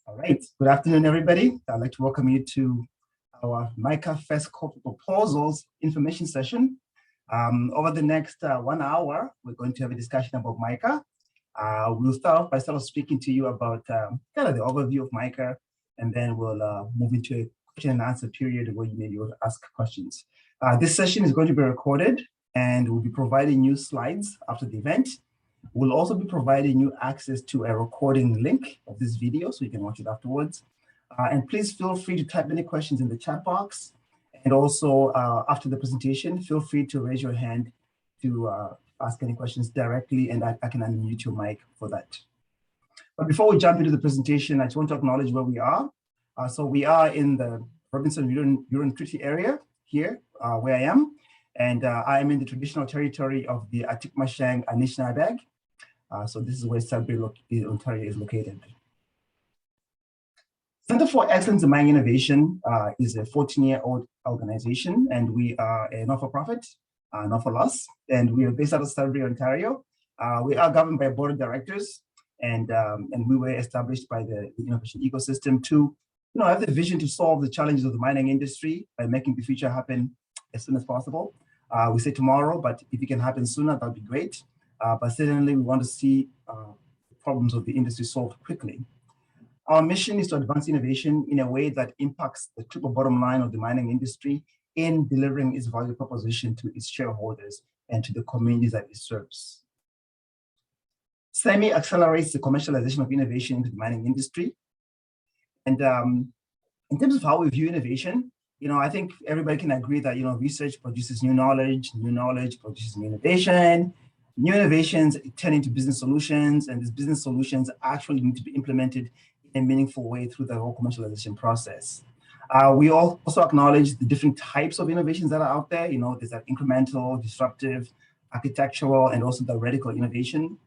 All right, good afternoon, everybody. I'd like to welcome you to our MICA First Corporate Proposals information session. Over the next 1 hour, we're going to have a discussion about MICA. We'll start off by speaking to you about kind of the overview of MICA, and then we'll move into a question and answer period where you may be able to ask questions. This session is going to be recorded, and we'll be providing you slides after the event. We'll also be providing you access to a recording link of this video so you can watch it afterwards. And please feel free to type any questions in the chat box. And also after the presentation, feel free to raise your hand to ask any questions directly, and I can unmute your mic for that. But before we jump into the presentation, I just want to acknowledge where we are. So we are in the Robinson-Urban Treaty area here, where I am. And I am in the traditional territory of the Atikmashang Anishinaabe. So this is where Sudbury, Ontario is located. Center for Excellence in Mining Innovation is a 14-year-old organization, and we are a not-for-profit, not for loss, and we are based out of Sudbury, Ontario. We are governed by a board of directors, and we were established by the innovation ecosystem to have the vision to solve the challenges of the mining industry by making the future happen as soon as possible. We say tomorrow, but if it can happen sooner, that would be great. But certainly we want to see the problems of the industry solved quickly. Our mission is to advance innovation in a way that impacts the triple bottom line of the mining industry in delivering its value proposition to its shareholders and to the communities that it serves. CEMI accelerates the commercialization of innovation into the mining industry. And in terms of how we view innovation, I think everybody can agree that, research produces new knowledge produces new innovation. New innovations turn into business solutions, and these business solutions actually need to be implemented in a meaningful way through the whole commercialization process. We also acknowledge the different types of innovations that are out there. There's that incremental, disruptive, architectural, and also the radical innovation.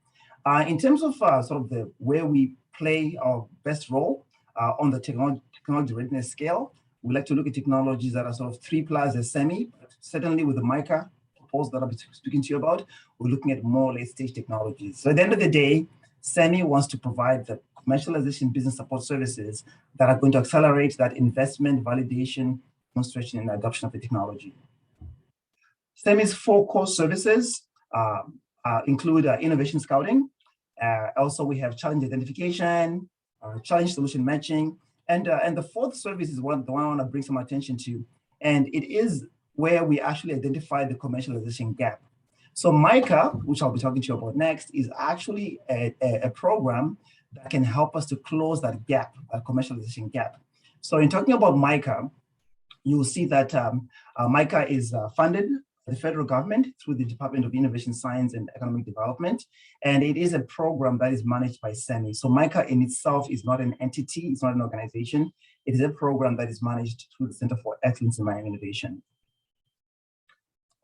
In terms of the where we play our best role on the technology readiness scale, we like to look at technologies that are 3+ as SME, but certainly with the MICA proposal that I'll be speaking to you about, we're looking at more late-stage technologies. So at the end of the day, CEMI wants to provide the commercialization business support services that are going to accelerate that investment, validation, demonstration, and adoption of the technology. CEMI's 4 core services include innovation scouting. Also, we have challenge identification, challenge solution matching, and the 4th service is the one I want to bring some attention to, and it is where we actually identify the commercialization gap. So MICA, which I'll be talking to you about next, is actually a program that can help us to close that gap, that commercialization gap. So in talking about MICA, you will see that MICA is funded by the federal government through the Department of Innovation, Science, and Economic Development, and it is a program that is managed by CEMI. So MICA in itself is not an entity, it's not an organization. It is a program that is managed through the Center for Excellence in Mining Innovation.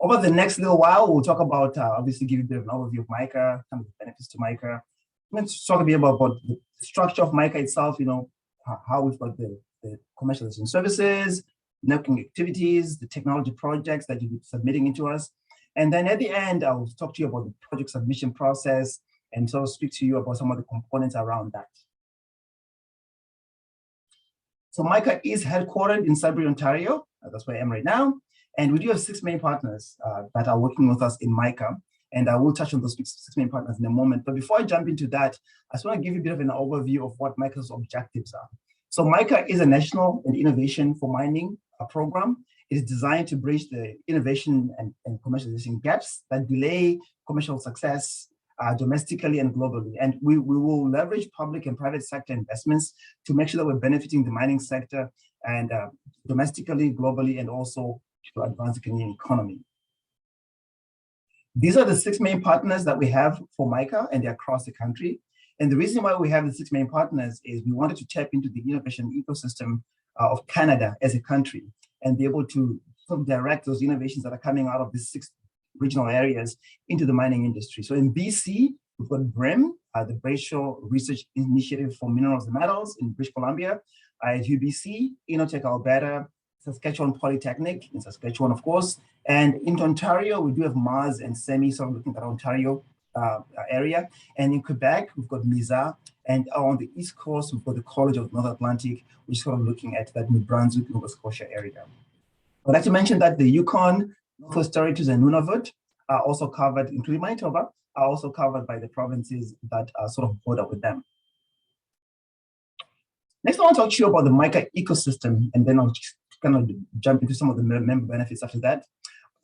Over the next little while, we'll talk about, obviously give you a bit of an overview of MICA, some of the benefits to MICA. I'm going to talk a bit about the structure of MICA itself, how we've got the commercialization services, networking activities, the technology projects that you'll be submitting into us. And then at the end, I'll talk to you about the project submission process and speak to you about some of the components around that. So MICA is headquartered in Sudbury, Ontario. That's where I am right now. And we do have 6 main partners that are working with us in MICA. And I will touch on those 6 main partners in a moment. But before I jump into that, I just want to give you a bit of an overview of what MICA's objectives are. So MICA is a national and innovation for mining program. It is designed to bridge the innovation and commercialization gaps that delay commercial success domestically and globally. And we will leverage public and private sector investments to make sure that we're benefiting the mining sector and domestically, globally, and also to advance the Canadian economy. These are the 6 main partners that we have for MICA, and they're across the country. And the reason why we have the 6 main partners is we wanted to tap into the innovation ecosystem of Canada as a country and be able to direct those innovations that are coming out of these 6 regional areas into the mining industry. So in BC, we've got BRIM, the Brayshaw Research Initiative for Minerals and Metals in British Columbia. At UBC, Innotech Alberta, Saskatchewan Polytechnic in Saskatchewan, of course. And in Ontario, we do have Mars and CEMI, so I'm looking at Ontario area. And in Quebec, we've got MISA. And on the East Coast, we've got the College of North Atlantic, which is sort of looking at that New Brunswick, Nova Scotia area. I'd like to mention that the Yukon, Northwest Territories, and Nunavut are also covered, including Manitoba, are also covered by the provinces that are sort of border with them. Next, I want to talk to you about the MICA ecosystem, and then I'll just kind of jump into some of the member benefits after that.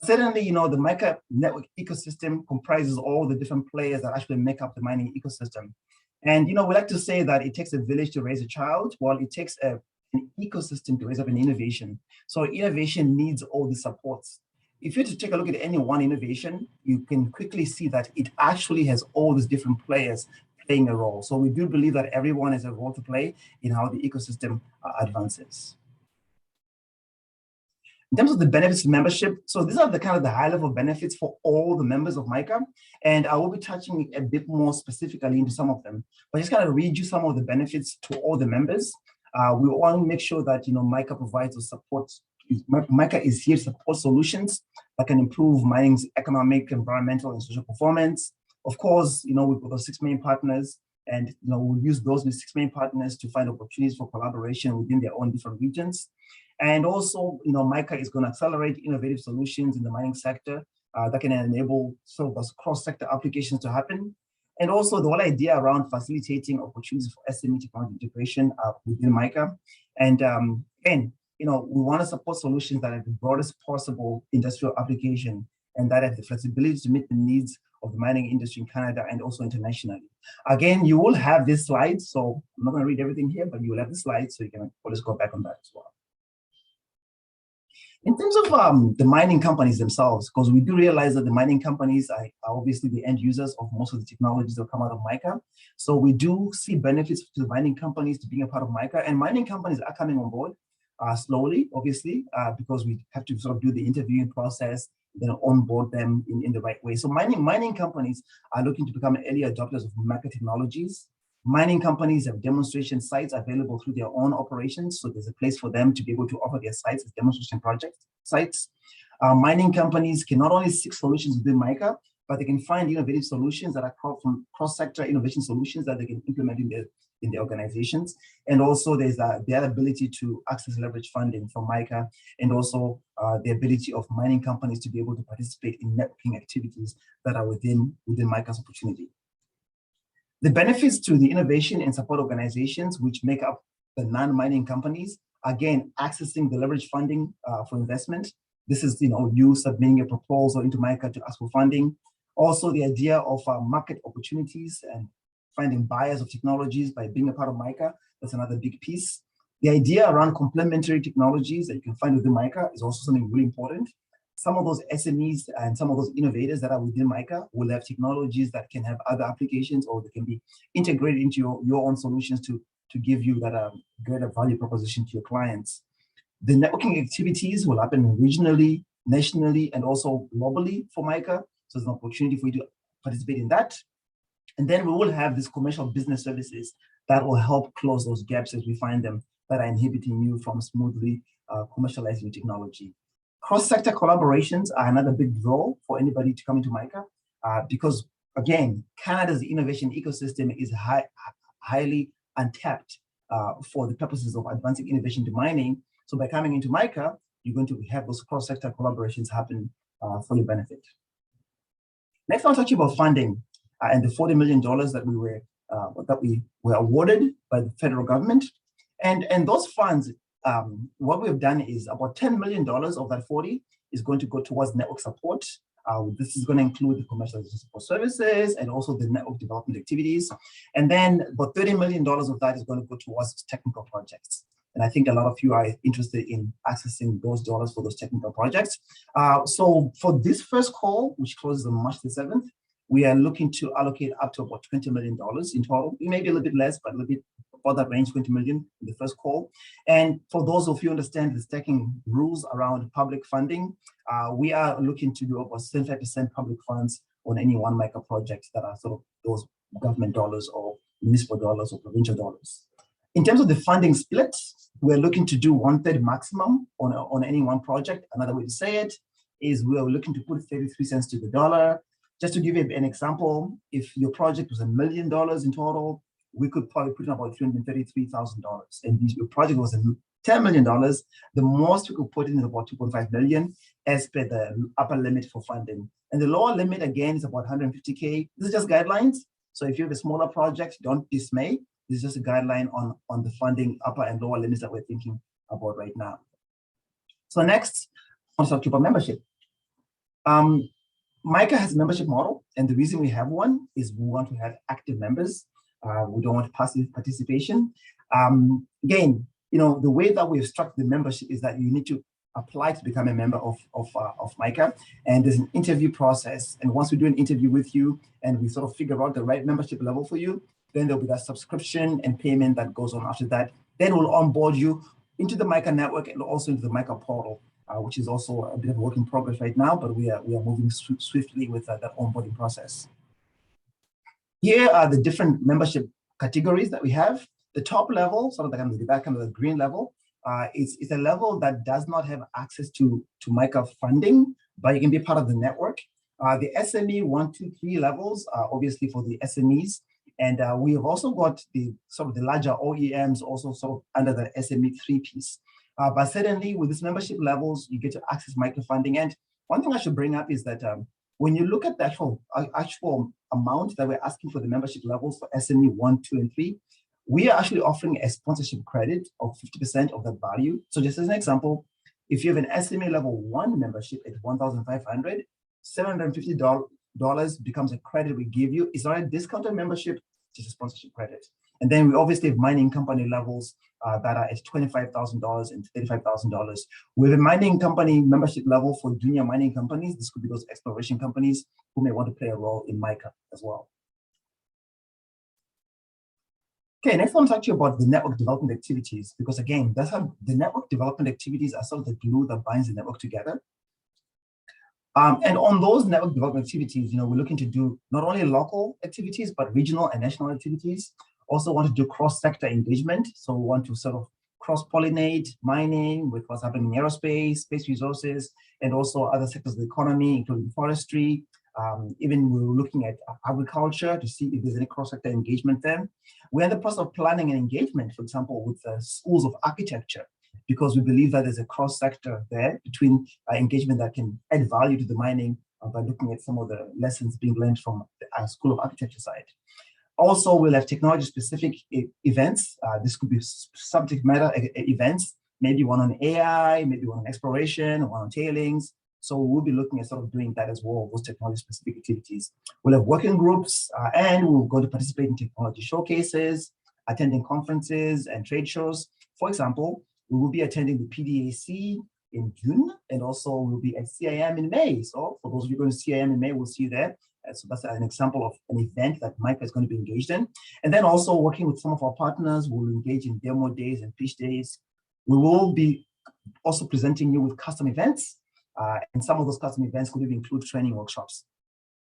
Certainly, you know, the MICA network ecosystem comprises all the different players that actually make up the mining ecosystem. And, you know, we like to say that it takes a village to raise a child, while it takes an ecosystem to raise up an innovation. So innovation needs all the supports. If you were to take a look at any one innovation, you can quickly see that it actually has all these different players playing a role. So we do believe that everyone has a role to play in how the ecosystem advances. In terms of the benefits to membership, so these are the kind of the high level benefits for all the members of MICA, and I will be touching a bit more specifically into some of them, but just kind of read you some of the benefits to all the members. We want to make sure that, you know, MICA provides the support. MICA is here to support solutions that can improve mining's economic, environmental, and social performance. Of course, you know, we've got those 6 main partners, and, you know, we'll use those 6 main partners to find opportunities for collaboration within their own different regions. And also, you know, MICA is going to accelerate innovative solutions in the mining sector that can enable sort of those cross-sector applications to happen. And also the whole idea around facilitating opportunities for SME technology integration within MICA. And again, you know, we want to support solutions that have the broadest possible industrial application and that have the flexibility to meet the needs of the mining industry in Canada and also internationally. Again, you will have these slides, so I'm not going to read everything here, but you will have the slides, so you can always go back on that as well. In terms of the mining companies themselves, because we do realize that the mining companies are obviously the end users of most of the technologies that come out of MICA. So we do see benefits to the mining companies to being a part of MICA, and mining companies are coming on board slowly, obviously, because we have to sort of do the interviewing process, then onboard them in the right way. So mining companies are looking to become early adopters of MICA technologies. Mining companies have demonstration sites available through their own operations, so there's a place for them to be able to offer their sites as demonstration project sites. Mining companies can not only seek solutions within MICA, but they can find innovative solutions that are from cross-sector innovation solutions that they can implement in their organizations. And also there's the ability to access leverage funding from MICA, and also the ability of mining companies to be able to participate in networking activities that are within MICA's opportunity. The benefits to the innovation and support organizations, which make up the non-mining companies, again, accessing the leverage funding for investment. This is, you know, you submitting a proposal into MICA to ask for funding. Also, the idea of market opportunities and finding buyers of technologies by being a part of MICA, that's another big piece. The idea around complementary technologies that you can find within MICA is also something really important. Some of those SMEs and some of those innovators that are within MICA will have technologies that can have other applications, or they can be integrated into your own solutions to give you that greater value proposition to your clients. The networking activities will happen regionally, nationally, and also globally for MICA. So there's an opportunity for you to participate in that. And then we will have these commercial business services that will help close those gaps as we find them that are inhibiting you from smoothly commercializing your technology. Cross-sector collaborations are another big draw for anybody to come into MICA because, again, Canada's innovation ecosystem is highly untapped for the purposes of advancing innovation to mining. So by coming into MICA, you're going to have those cross-sector collaborations happen for your benefit. Next, I'll talk to you about funding and the $40 million that we were awarded by the federal government. And those funds, what we've done is about $10 million of that 40 is going to go towards network support. This is going to include the commercialization support services and also the network development activities. And then about $30 million of that is going to go towards technical projects. And I think a lot of you are interested in accessing those dollars for those technical projects. So for this first call, which closes on March the 7th, we are looking to allocate up to about $20 million in total. It may be a little bit less, but a little bit for that range, 20 million in the first call. And for those of you who understand the stacking rules around public funding, we are looking to do about 75% public funds on any one MICA project that are sort of those government dollars or municipal dollars or provincial dollars. In terms of the funding split, we're looking to do 1/3 maximum on any one project. Another way to say it is we are looking to put 33 cents to the dollar Just to give you an example, if your project was $1 million in total, we could probably put in about $333,000. And if your project was $10 million, the most we could put in is about $2.5 million as per the upper limit for funding. And the lower limit, again, is about $150K. This is just guidelines. So if you have a smaller project, don't dismay. This is just a guideline on the funding upper and lower limits that we're thinking about right now. So next, I want to talk to you about membership. MICA has a membership model, and the reason we have one is we want to have active members. We don't want passive participation. Again, the way that we've structured the membership is that you need to apply to become a member of MICA, and there's an interview process. And once we do an interview with you and we sort of figure out the right membership level for you, then there'll be that subscription and payment that goes on after that. Then we'll onboard you into the MICA network and also into the MICA portal, which is also a bit of a work in progress right now, but we are moving swiftly with that onboarding process. Here are the different membership categories that we have. The top level, sort of the green level, it's a level that does not have access to MICA funding, but you can be part of the network. The SME 1, 2, 3 levels are obviously for the SMEs. And we have also got the larger OEMs also sort of under the SME 3 piece. But certainly with these membership levels, you get to access MICA funding. And one thing I should bring up is that when you look at the actual amount that we're asking for the membership levels for SME 1, 2, and 3, we are actually offering a sponsorship credit of 50% of that value. So just as an example, if you have an SME level 1 membership at $1,500, $750 becomes a credit we give you. It's not a discounted membership, just a sponsorship credit. And then we obviously have mining company levels that are at $25,000 and $35,000. We have a mining company membership level for junior mining companies. This could be those exploration companies who may want to play a role in MICA as well. Okay, next I want to talk to you about the network development activities, because again, that's how the network development activities are sort of the glue that binds the network together. And on those network development activities, we're looking to do not only local activities, but regional and national activities. Also want to do cross-sector engagement. So we want to sort of cross-pollinate mining with what's happening in aerospace, space resources, and also other sectors of the economy, including forestry. Even we're looking at agriculture to see if there's any cross-sector engagement there. We're in the process of planning an engagement, for example, with schools of architecture, because we believe that there's a cross-sector there between engagement that can add value to the mining by looking at some of the lessons being learned from the School of Architecture side. Also, we'll have technology-specific events. This could be subject matter events, maybe one on AI, maybe one on exploration, one on tailings. So we'll be looking at sort of doing that as well, those technology-specific activities. We'll have working groups, and we're going to participate in technology showcases, attending conferences and trade shows. For example, we will be attending the PDAC in June, and also we'll be at CIM in May. So for those of you going to CIM in May, we'll see you there. So that's an example of an event that MICA is going to be engaged in. And then also working with some of our partners, we'll engage in demo days and pitch days. We will be also presenting you with custom events. And some of those custom events could even include training workshops.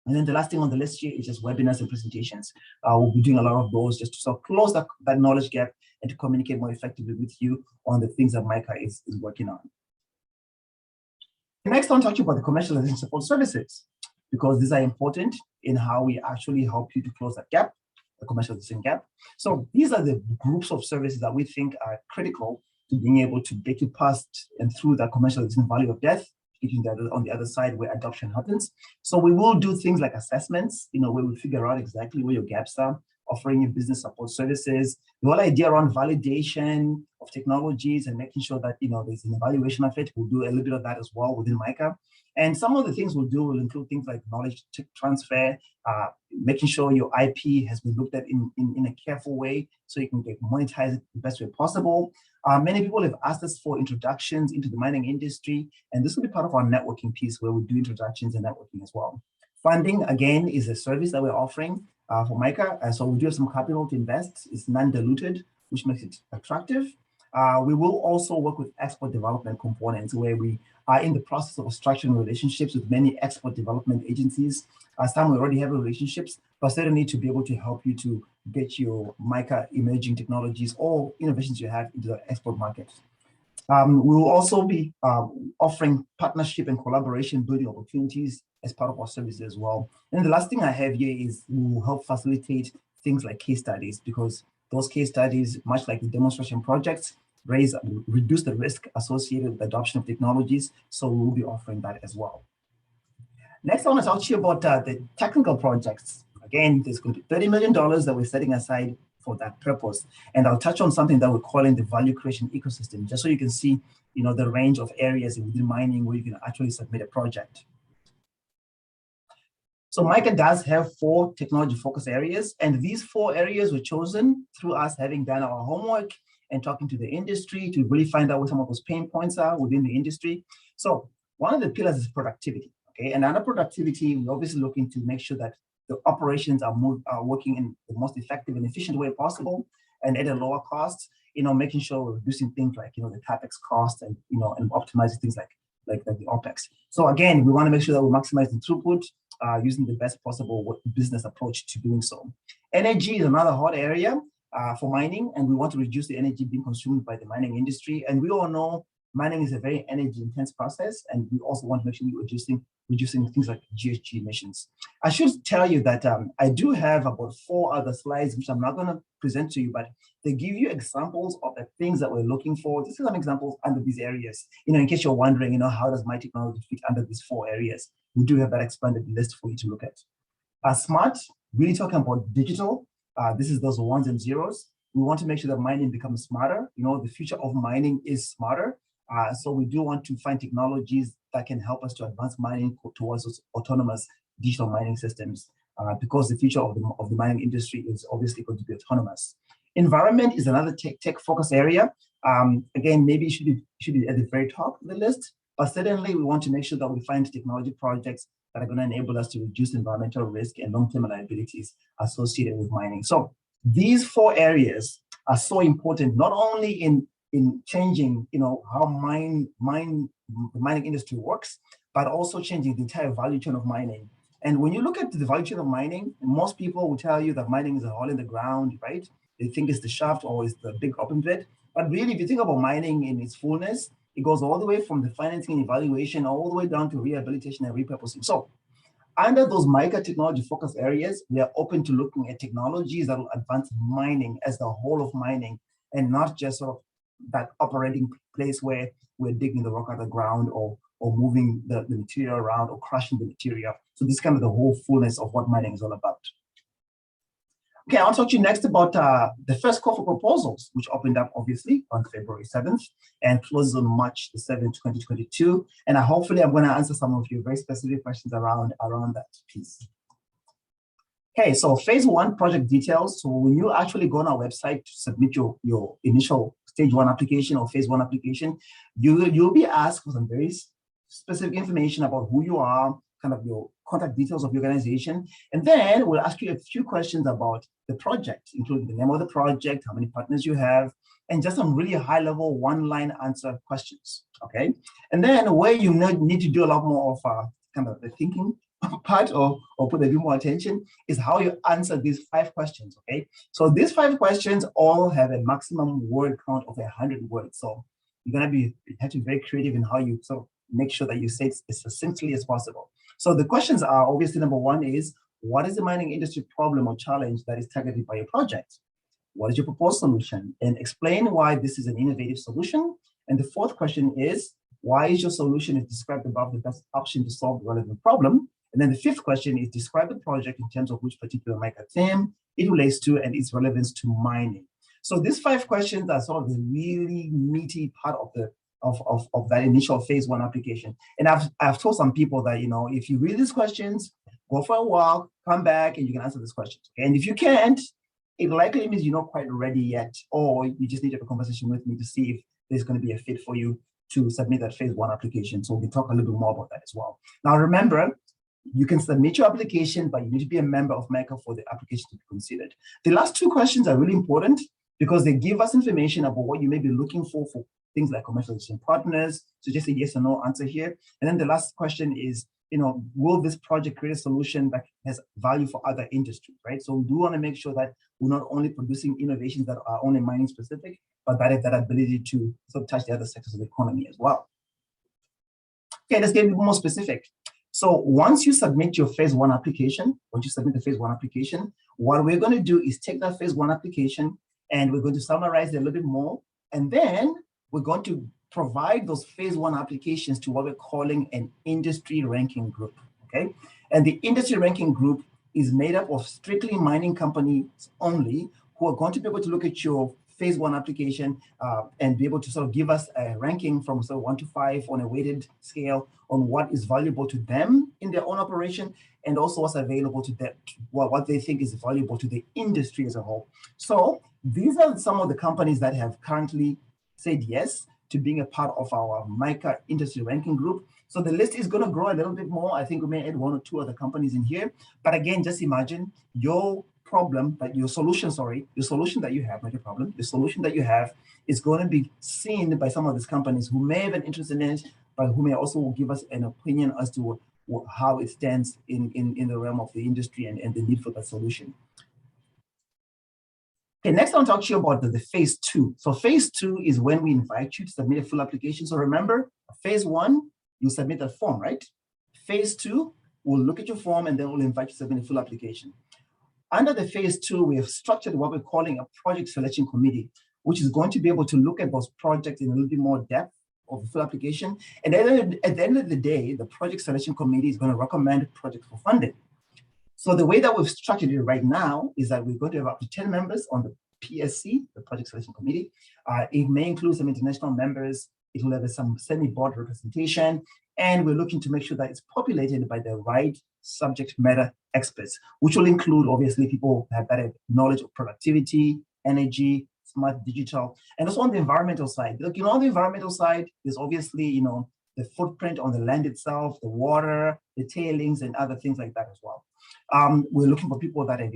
And then the last thing on the list here is just webinars and presentations. We'll be doing a lot of those just to sort of close that knowledge gap and to communicate more effectively with you on the things that MICA is working on. Next, I want to talk to you about the commercialization support services, because these are important in how we actually help you to close that gap, the commercialization gap. So these are the groups of services that we think are critical to being able to get you past and through that commercialization valley of death, getting that on the other side where adoption happens. So we will do things like assessments, where we figure out exactly where your gaps are, offering you business support services, the whole idea around validation of technologies and making sure that there's an evaluation of it. We'll do a little bit of that as well within MICA. And some of the things we'll do will include things like knowledge transfer, making sure your IP has been looked at in a careful way so you can get monetized the best way possible. Many people have asked us for introductions into the mining industry, and this will be part of our networking piece where we do introductions and networking as well. Funding, again, is a service that we're offering for MICA, and so we do have some capital to invest. It's non-diluted, which makes it attractive. We will also work with export development components where we are in the process of structuring relationships with many export development agencies. Some we already have relationships, but certainly to be able to help you to get your MICA emerging technologies or innovations you have into the export market. We will also be offering partnership and collaboration building opportunities as part of our services as well. And the last thing I have here is we will help facilitate things like case studies, because those case studies, much like the demonstration projects, reduce the risk associated with the adoption of technologies. So we will be offering that as well. Next, I want to talk to you about the technical projects. Again, there's going to be $30 million that we're setting aside for that purpose. And I'll touch on something that we're calling the value creation ecosystem, just so you can see, the range of areas within mining where you can actually submit a project. So MICA does have 4 technology focus areas, and these 4 areas were chosen through us having done our homework and talking to the industry to really find out what some of those pain points are within the industry. So one of the pillars is productivity, okay? And under productivity, we're obviously looking to make sure that the operations are working in the most effective and efficient way possible and at a lower cost, making sure we're reducing things like, the CapEx cost and, and optimizing things like the OpEx. So again, we want to make sure that we maximize the throughput using the best possible business approach to doing so. Energy is another hot area for mining, and we want to reduce the energy being consumed by the mining industry. And we all know mining is a very energy intense process, and we also want to make sure we're reducing things like GHG emissions. I should tell you that I do have about 4 other slides, which I'm not going to present to you, but they give you examples of the things that we're looking for. This is some examples under these areas. In case you're wondering, how does my technology fit under these 4 areas? We do have that expanded list for you to look at. Smart, really talking about digital. This is those ones and zeros. We want to make sure that mining becomes smarter. The future of mining is smarter. So we do want to find technologies that can help us to advance mining towards those autonomous digital mining systems, because the future of the mining industry is obviously going to be autonomous. Environment is another tech focus area. Again, maybe it should be at the very top of the list, but certainly we want to make sure that we find technology projects that are going to enable us to reduce environmental risk and long-term liabilities associated with mining. So these 4 areas are so important, not only in changing, how the mining industry works, but also changing the entire value chain of mining. And when you look at the value chain of mining, most people will tell you that mining is a hole in the ground, right? They think it's the shaft or it's the big open pit. But really, if you think about mining in its fullness, it goes all the way from the financing and evaluation all the way down to rehabilitation and repurposing. So under those MICA technology focus areas, we are open to looking at technologies that will advance mining as the whole of mining, and not just sort of that operating place where we're digging the rock out of the ground or moving the material around or crushing the material. So this is kind of the whole fullness of what mining is all about. Okay, I'll talk to you next about the first call for proposals, which opened up obviously on February 7th and closes on March the 7th, 2022. And hopefully I'm going to answer some of your very specific questions around that piece. Okay, so phase 1 project details. So when you actually go on our website to submit your initial stage 1 application or phase 1 application, you'll be asked for some very specific information about who you are, kind of your contact details of your organization. And then we'll ask you a few questions about the project, including the name of the project, how many partners you have, and just some really high level 1-line answer questions, okay? And then where you need to do a lot more of kind of the thinking part or put a bit more attention is how you answer these 5 questions, okay? So these 5 questions all have a maximum word count of 100 words. So you're gonna have to be very creative in how you sort of make sure that you say it as succinctly as possible. So the questions are obviously, number 1 is, what is the mining industry problem or challenge that is targeted by your project? What is your proposed solution? And explain why this is an innovative solution. And the 4th question is, why is your solution as described above the best option to solve the relevant problem? And then the 5th question is, describe the project in terms of which particular MICA theme it relates to and its relevance to mining. So these 5 questions are sort of the really meaty part of that initial phase 1 application. And I've told some people that, if you read these questions, go for a walk, come back, and you can answer these questions. Okay? And if you can't, it likely means you're not quite ready yet, or you just need to have a conversation with me to see if there's going to be a fit for you to submit that phase 1 application. So we'll talk a little bit more about that as well. Now, remember, you can submit your application, but you need to be a member of MICA for the application to be considered. The last 2 questions are really important because they give us information about what you may be looking for things like commercialization partners. So just a yes or no answer here. And then the last question is, will this project create a solution that has value for other industries, right? So we do want to make sure that we're not only producing innovations that are only mining specific, but that have that ability to sort of touch the other sectors of the economy as well. Okay, let's get a bit more specific. So once you submit your phase one application, once you submit the phase one application, what we're going to do is take that phase one application and we're going to summarize it a little bit more. And then we're going to provide those phase one applications to what we're calling an industry ranking group, okay? And the industry ranking group is made up of strictly mining companies only, who are going to be able to look at your phase one application and be able to sort of give us a ranking from sort of 1 to 5 on a weighted scale on what is valuable to them in their own operation, and also what's available to them, what they think is valuable to the industry as a whole. So these are some of the companies that have currently said yes to being a part of our MICA industry ranking group. So the list is going to grow a little bit more. I think we may add 1 or 2 other companies in here. But again, just imagine your problem, but your solution, your solution that you have, not your problem, the solution that you have is going to be seen by some of these companies who may have an interest in it, but who may also give us an opinion as to how it stands in the realm of the industry and the need for that solution. Okay, next I'll talk to you about the phase 2. So phase 2 is when we invite you to submit a full application. So remember, phase 1, you submit a form, right? Phase 2, we'll look at your form and then we'll invite you to submit a full application. Under the phase 2, we have structured what we're calling a project selection committee, which is going to be able to look at those projects in a little bit more depth of the full application. And at the end of the day, the project selection committee is going to recommend projects for funding. So the way that we've structured it right now is that we're going to have up to 10 members on the PSC, the project selection committee. It may include some international members. It will have some semi-board representation. And we're looking to make sure that it's populated by the right subject matter experts, which will include, obviously, people that have knowledge of productivity, energy, smart digital, and also on the environmental side. Look, on the environmental side, there's obviously, the footprint on the land itself, the water, the tailings, and other things like that as well. We're looking for people that have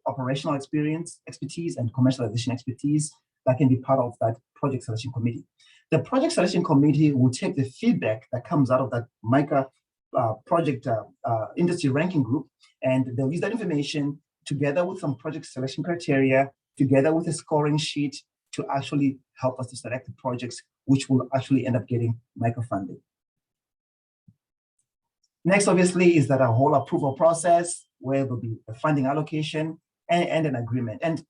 operational expertise, and commercialization expertise that can be part of that project selection committee. The project selection committee will take the feedback that comes out of that MICA project industry ranking group, and they'll use that information together with some project selection criteria, together with a scoring sheet to actually help us to select the projects which will actually end up getting MICA funding. Next, obviously, is that a whole approval process where there'll be a funding allocation and an agreement. And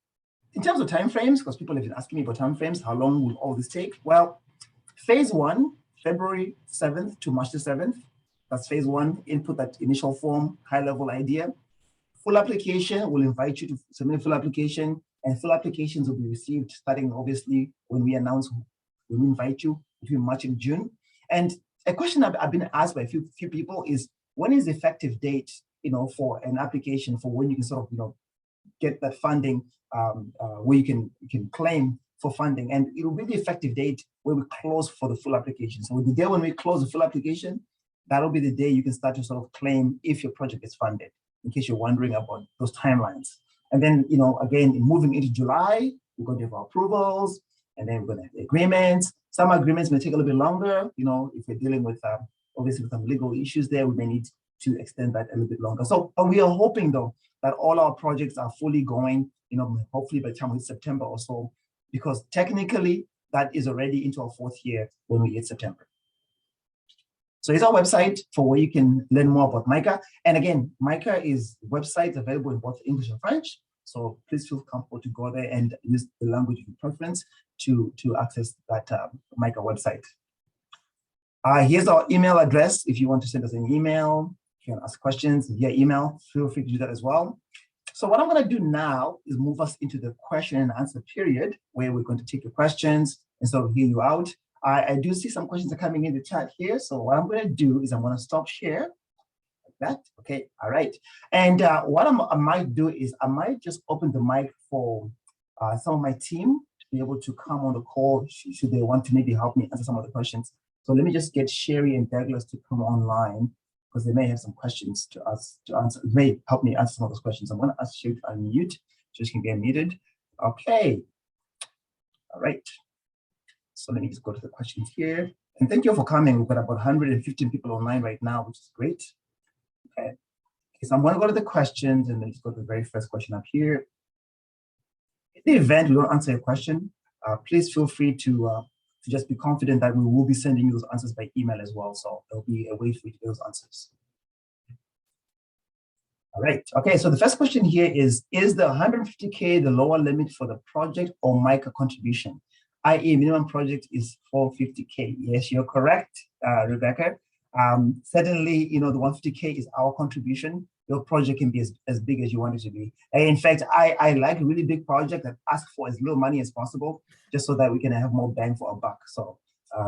in terms of timeframes, because people have been asking me about timeframes, how long will all this take? Well, phase 1, February 7th to March the 7th. That's phase 1, input that initial form, high-level idea. Full application, we'll invite you to submit a full application, and full applications will be received starting, obviously, when we invite you between March and June. And a question I've been asked by a few people is, when is the effective date, for an application for when you can sort of, get that funding, where you can claim for funding, and it will be the effective date where we close for the full application. So the day when we close the full application, that'll be the day you can start to sort of claim if your project is funded, in case you're wondering about those timelines. And then, again, moving into July, we're going to have our approvals, and then we're going to have the agreements. Some agreements may take a little bit longer, if we're dealing with, obviously, with some legal issues there, we may need to extend that a little bit longer. So we are hoping, though, that all our projects are fully going, hopefully by the time it's September or so, because technically that is already into our 4th year when we hit September. So it's our website for where you can learn more about MICA. And again, MICA is websites available in both English and French. So please feel comfortable to go there and use the language of your preference to access that MICA website. Here's our email address. If you want to send us an email, you can ask questions via email, feel free to do that as well. So what I'm going to do now is move us into the question and answer period, where we're going to take your questions and sort of hear you out. I do see some questions are coming in the chat here. So what I'm going to do is I'm going to stop share like that. Okay, all right. And what I might do is I might just open the mic for some of my team to be able to come on the call should they want to maybe help me answer some of the questions. So let me just get Sherry and Douglas to come online, because they may have some questions to answer. It may help me answer some of those questions. I'm going to ask Sherry to unmute so she can get muted. Okay. All right. So let me just go to the questions here. And thank you for coming. We've got about 115 people online right now, which is great. Okay. So I'm going to go to the questions and then just go to the very first question up here. In the event we don't answer your question, please feel free to just be confident that we will be sending you those answers by email as well. So there'll be a way for you to get those answers. All right. Okay. So the first question here is the 150K the lower limit for the project or MICA contribution? I.e., minimum project is 450K. Yes, you're correct, Rebecca. Certainly, the 150K is our contribution. Your project can be as big as you want it to be. And in fact, I like a really big project that ask for as little money as possible, just so that we can have more bang for our buck. So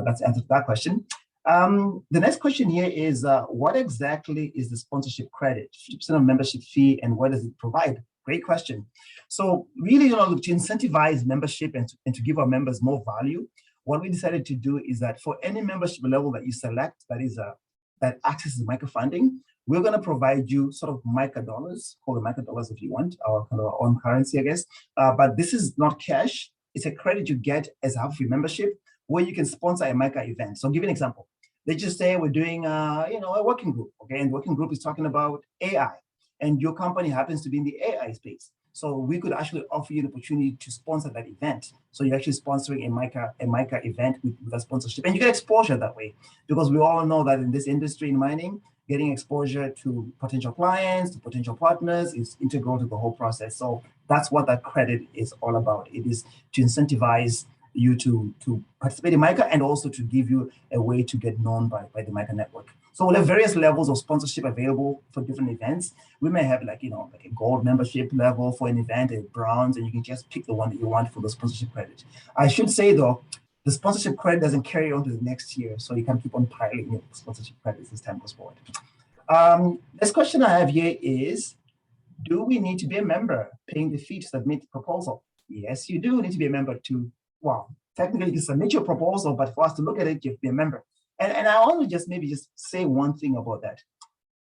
that's the answer to that question. The next question here is, what exactly is the sponsorship credit? 50% of membership fee, and what does it provide? Great question. So really, to incentivize membership and to give our members more value, what we decided to do is that for any membership level that you select that accesses MICA funding, we're going to provide you sort of MICA dollars, call it MICA dollars if you want, our kind of our own currency, I guess. But this is not cash. It's a credit you get as half of your membership, where you can sponsor a MICA event. So I'll give you an example. Let's just say we're doing a working group, okay? And working group is talking about AI, and your company happens to be in the AI space. So we could actually offer you the opportunity to sponsor that event. So you're actually sponsoring a MICA event with a sponsorship, and you get exposure that way, because we all know that in this industry in mining, getting exposure to potential clients, to potential partners is integral to the whole process. So that's what that credit is all about. It is to incentivize you to participate in MICA, and also to give you a way to get known by the MICA network. So we'll have various levels of sponsorship available for different events. We may have like a gold membership level for an event, a bronze, and you can just pick the one that you want for the sponsorship credit. I should say though, the sponsorship credit doesn't carry on to the next year, so you can keep on piling your sponsorship credits as time goes forward. This question I have here is, do we need to be a member paying the fee to submit the proposal? Yes, you do need to be a member to, well, technically you can submit your proposal, but for us to look at it, you have to be a member. And I want to maybe say one thing about that.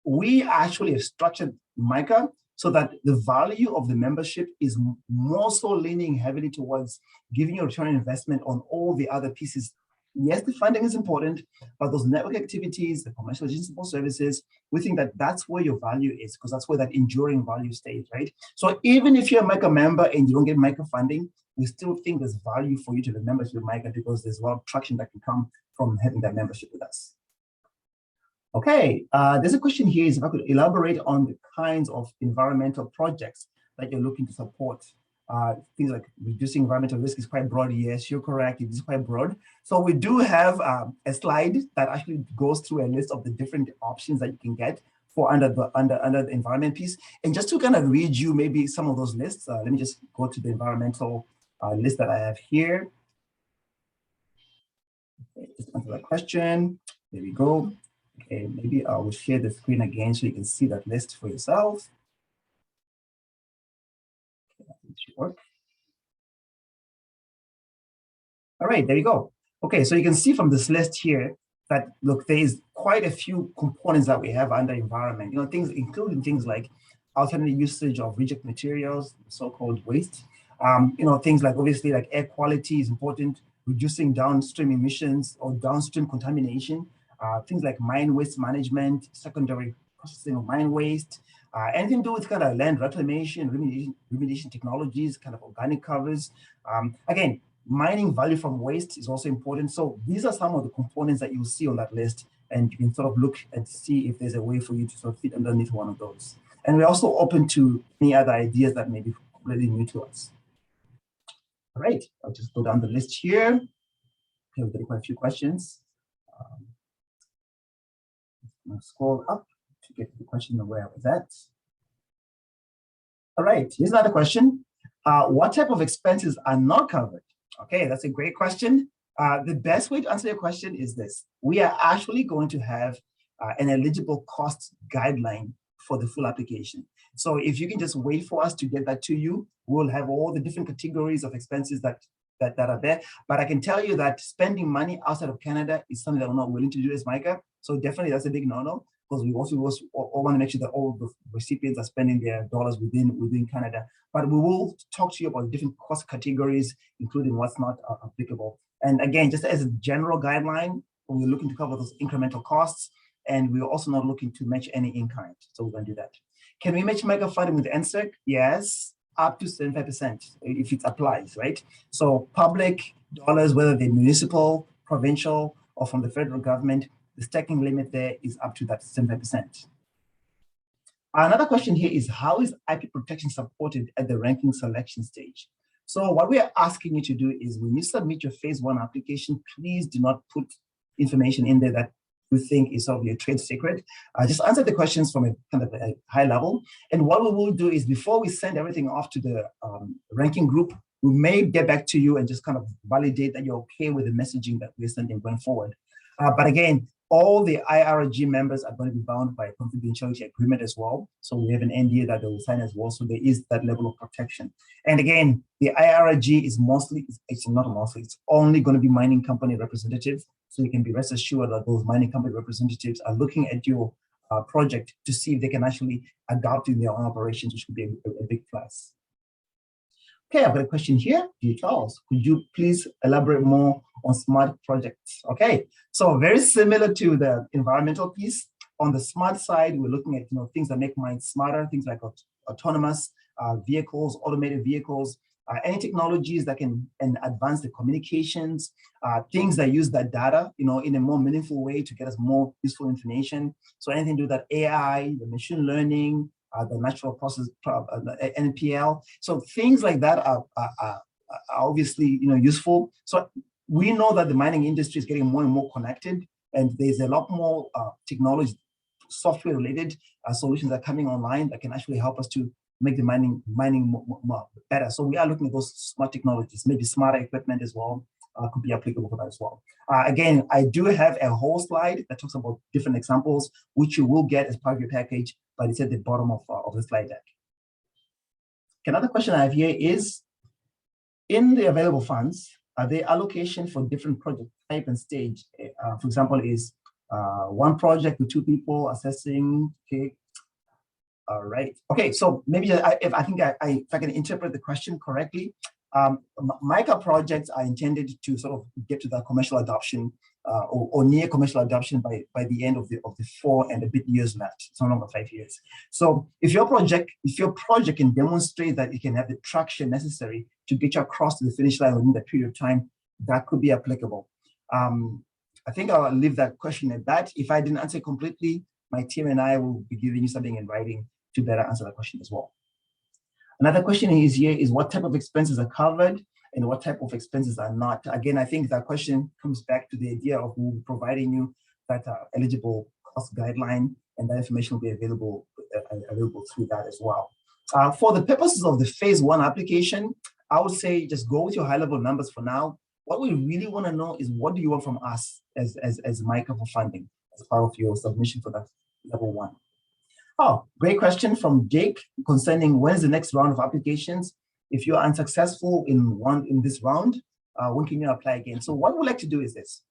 We actually have structured MICA so that the value of the membership is more so leaning heavily towards giving you a return on investment on all the other pieces. Yes, the funding is important, but those network activities, the commercialization support services, we think that that's where your value is, because that's where that enduring value stays, right? So even if you're a MICA member and you don't get MICA funding, we still think there's value for you to be a member to MICA, because there's a lot of traction that can come from having that membership with us. Okay, there's a question here, is if I could elaborate on the kinds of environmental projects that you're looking to support. Things like reducing environmental risk is quite broad. Yes, you're correct, it is quite broad. So we do have a slide that actually goes through a list of the different options that you can get for under the environment piece. And just to kind of read you maybe some of those lists, let me just go to the environmental list that I have here. Okay, just answer that question. There we go. Okay, maybe I will share the screen again so you can see that list for yourself. Okay, that should work. All right, there you go. Okay, so you can see from this list here that, look, there is quite a few components that we have under environment, things, including things like alternative usage of reject materials, so-called waste. Things like, obviously, like air quality is important, reducing downstream emissions or downstream contamination, things like mine waste management, secondary processing of mine waste, anything to do with kind of land reclamation, remediation technologies, kind of organic covers. Again, mining value from waste is also important. So these are some of the components that you'll see on that list, and you can sort of look and see if there's a way for you to sort of fit underneath one of those. And we're also open to any other ideas that may be completely new to us. All right, I'll just go down the list here. Okay, we've got quite a few questions. I'll scroll up to get to the question of where I was at. All right, here's another question. What type of expenses are not covered? Okay, that's a great question. The best way to answer your question is this. We are actually going to have an eligible cost guideline for the full application. So if you can just wait for us to get that to you, we'll have all the different categories of expenses that are there. But I can tell you that spending money outside of Canada is something that we're not willing to do as MICA. So definitely that's a big no-no, because we also want to make sure that all the recipients are spending their dollars within Canada. But we will talk to you about different cost categories, including what's not applicable. And again, just as a general guideline, we're looking to cover those incremental costs, and we're also not looking to match any in-kind. So we're going to do that. Can we match MICA funding with NSEC? Yes, up to 75% if it applies, right? So public dollars, whether they're municipal, provincial, or from the federal government, the stacking limit there is up to that 75%. Another question here is, how is IP protection supported at the ranking selection stage? So what we are asking you to do is, when you submit your phase 1 application, please do not put information in there that you think is sort of your trade secret. Just answer the questions from a kind of a high level. And what we will do is, before we send everything off to the ranking group, we may get back to you and just kind of validate that you're okay with the messaging that we're sending going forward. But again, all the IRG members are going to be bound by a confidentiality agreement as well. So we have an NDA that they will sign as well. So there is that level of protection. And again, the IRG is mostly, it's not mostly, it's only going to be mining company representatives. So you can be rest assured that those mining company representatives are looking at your project to see if they can actually adopt in their own operations, which could be a big plus. Okay, I've got a question here. Dear Charles, could you please elaborate more on smart projects? Okay, so very similar to the environmental piece. On the smart side, we're looking at things that make mines smarter, things like autonomous vehicles, automated vehicles, any technologies that can advance the communications, things that use that data, in a more meaningful way to get us more useful information. So anything to do with that AI, the machine learning, the natural process, NPL. So things like that are obviously useful. So we know that the mining industry is getting more and more connected, and there's a lot more technology, software-related solutions that are coming online that can actually help us to make the mining more better. So we are looking at those smart technologies, maybe smarter equipment as well. Could be applicable for that as well. Again, I do have a whole slide that talks about different examples, which you will get as part of your package, but it's at the bottom of the slide deck. Another question I have here is, in the available funds, are there allocation for different project type and stage? For example, is one project with 2 people assessing, okay. All right. Okay, so maybe if I can interpret the question correctly, MICA projects are intended to sort of get to that commercial adoption or near commercial adoption by the end of the 4 and a bit years left. It's no longer 5 years. So if your project can demonstrate that it can have the traction necessary to get you across to the finish line within that period of time, that could be applicable. I think I'll leave that question at that. If I didn't answer completely, my team and I will be giving you something in writing to better answer that question as well. Another question is what type of expenses are covered and what type of expenses are not? Again, I think that question comes back to the idea of providing you that eligible cost guideline, and that information will be available through that as well. For the purposes of the phase 1 application, I would say just go with your high-level numbers for now. What we really want to know is, what do you want from us as MICA for funding as part of your submission for that level 1? Oh, great question from Jake concerning when is the next round of applications. If you're unsuccessful in this round, when can you apply again? So what we'd like to do is this.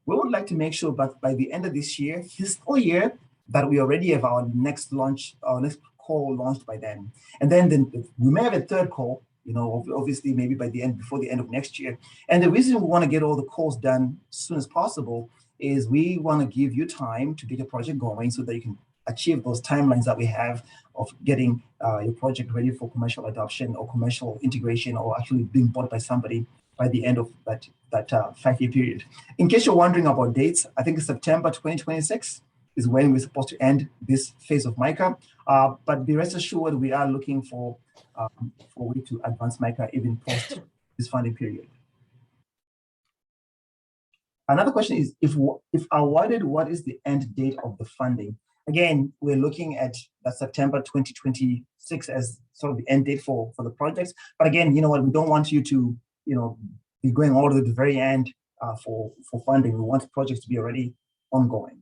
We would like to make sure that by the end of this year, fiscal year, that we already have our next call launched by then. And then we may have a third call, obviously maybe before the end of next year. And the reason we want to get all the calls done as soon as possible is we want to give you time to get your project going so that you can achieve those timelines that we have of getting your project ready for commercial adoption or commercial integration, or actually being bought by somebody by the end of that 5-year period. In case you're wondering about dates, I think September 2026 is when we're supposed to end this phase of MICA. But be rest assured, we are looking for a way to advance MICA even post this funding period. Another question is, if awarded, what is the end date of the funding? Again, we're looking at that September 2026 as sort of the end date for the projects. But again, we don't want you to, be going all the way to the very end for funding. We want projects to be already ongoing.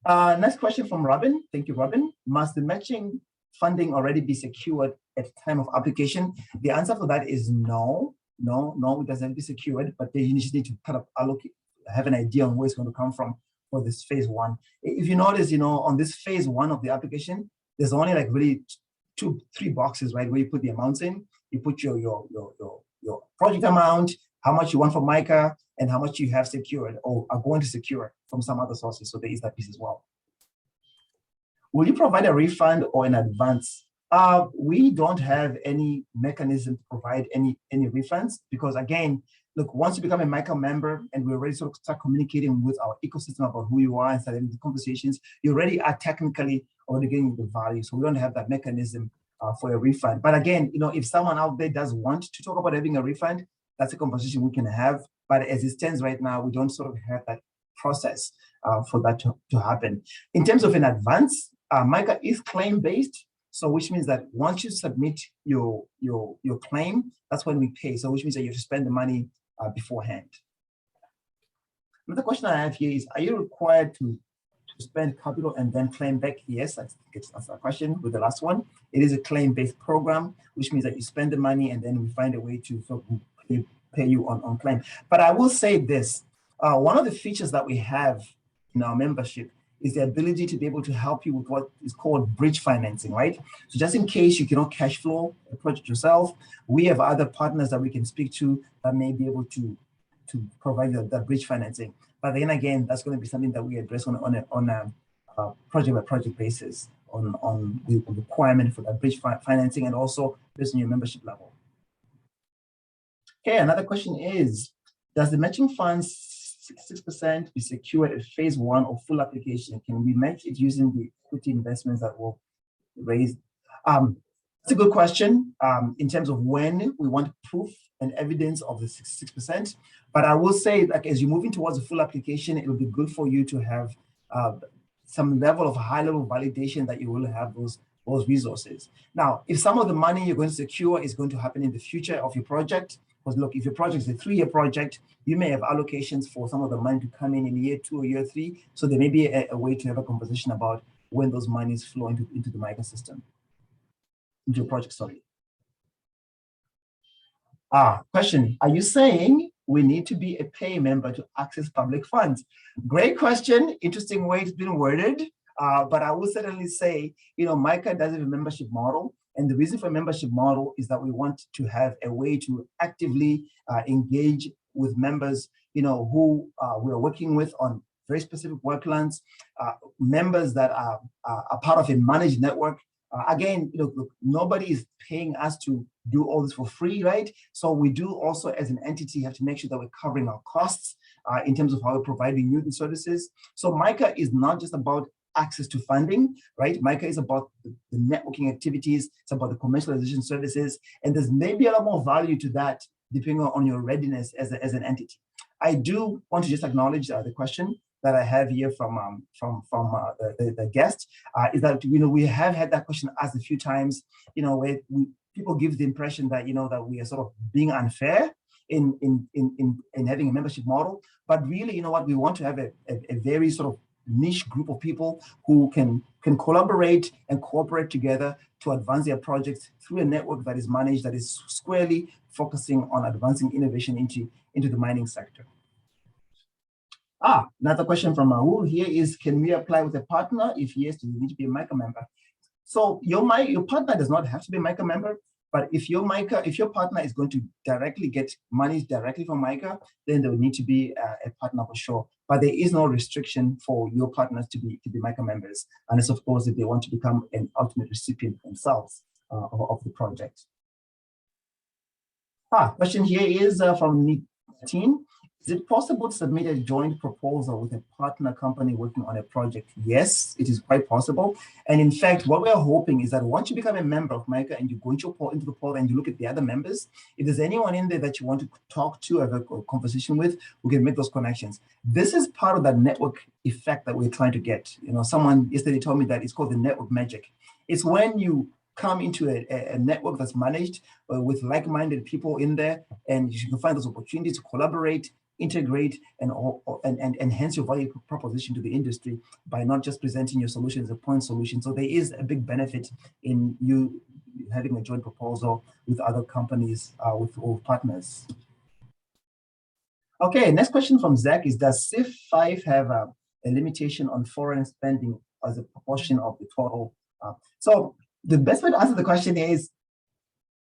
Next question from Robin. Thank you, Robin. Must the matching funding already be secured at the time of application? The answer for that is no. No, it doesn't have to be secured, but you just need to kind of have an idea on where it's going to come from for this phase 1. If you notice, on this phase 1 of the application, there's only like really 2-3 boxes, right, where you put the amounts in. You put your project amount, how much you want from MICA, and how much you have secured or are going to secure from some other sources. So there is that piece as well. Will you provide a refund or an advance? We don't have any mechanism to provide any refunds, because again, look, once you become a MICA member and we already sort of start communicating with our ecosystem about who you are and starting the conversations, you already are technically already getting the value. So we don't have that mechanism for a refund. But again, if someone out there does want to talk about having a refund, that's a conversation we can have. But as it stands right now, we don't sort of have that process for that to happen. In terms of an advance, MICA is claim-based. So which means that once you submit your claim, that's when we pay. So which means that you have to spend the money beforehand. Another question I have here is, are you required to spend capital and then claim back? Yes, I think that's a question with the last one. It is a claim-based program, which means that you spend the money and then we find a way to sort of pay you on claim. But I will say this, one of the features that we have in our membership is the ability to be able to help you with what is called bridge financing, right? So just in case you cannot cash flow a project yourself, we have other partners that we can speak to that may be able to provide that bridge financing. But then again, that's going to be something that we address on a project by project basis on the requirement for that bridge financing and also based on your membership level. Okay, another question is, does the matching funds 6% be secured at phase 1 of full application? Can we match it using the equity investments that will raise? It's a good question in terms of when we want proof and evidence of the 66%. But I will say, like, as you're moving towards a full application, it will be good for you to have some level of high-level validation that you will have those resources. Now, if some of the money you're going to secure is going to happen in the future of your project, because look, if your project is a 3-year project, you may have allocations for some of the money to come in year 2 or year 3. So there may be a way to have a conversation about when those monies flow into the MICA system, into your project, sorry. Question, are you saying we need to be a pay member to access public funds? Great question, interesting way it's been worded. But I will certainly say, MICA does have a membership model. And the reason for a membership model is that we want to have a way to actively engage with members, who we are working with on very specific work plans, members that are part of a managed network. Again, look, nobody is paying us to do all this for free, right? So we do also, as an entity, have to make sure that we're covering our costs in terms of how we're providing new services. So MICA is not just about access to funding, right? MICA is about the networking activities, it's about the commercialization services, and there's maybe a lot more value to that depending on your readiness as an entity. I do want to just acknowledge the question that I have here from the guest, is that we have had that question asked a few times, where people give the impression that that we are sort of being unfair in having a membership model, but really, what we want to have a very sort of niche group of people who can collaborate and cooperate together to advance their projects through a network that is managed, that is squarely focusing on advancing innovation into the mining sector. Another question from Rahul here is, can we apply with a partner? If yes, do you need to be a MICA member? So your partner does not have to be a MICA member, but if your partner is going to directly get money directly from MICA, then there will need to be a partner for sure. But there is no restriction for your partners to be MICA members, unless of course if they want to become an ultimate recipient themselves of the project. Question here is from Nitin. Is it possible to submit a joint proposal with a partner company working on a project? Yes, it is quite possible. And in fact, what we are hoping is that once you become a member of MICA and you go into the portal and you look at the other members, if there's anyone in there that you want to talk to, have a conversation with, we can make those connections. This is part of that network effect that we're trying to get. Someone yesterday told me that it's called the network magic. It's when you come into a network that's managed with like-minded people in there, and you can find those opportunities to collaborate, integrate, and enhance your value proposition to the industry by not just presenting your solution as a point solution. So there is a big benefit in you having a joint proposal with other companies, with partners. Okay, next question from Zach is, does CIF 5 have a limitation on foreign spending as a proportion of the total? So the best way to answer the question is,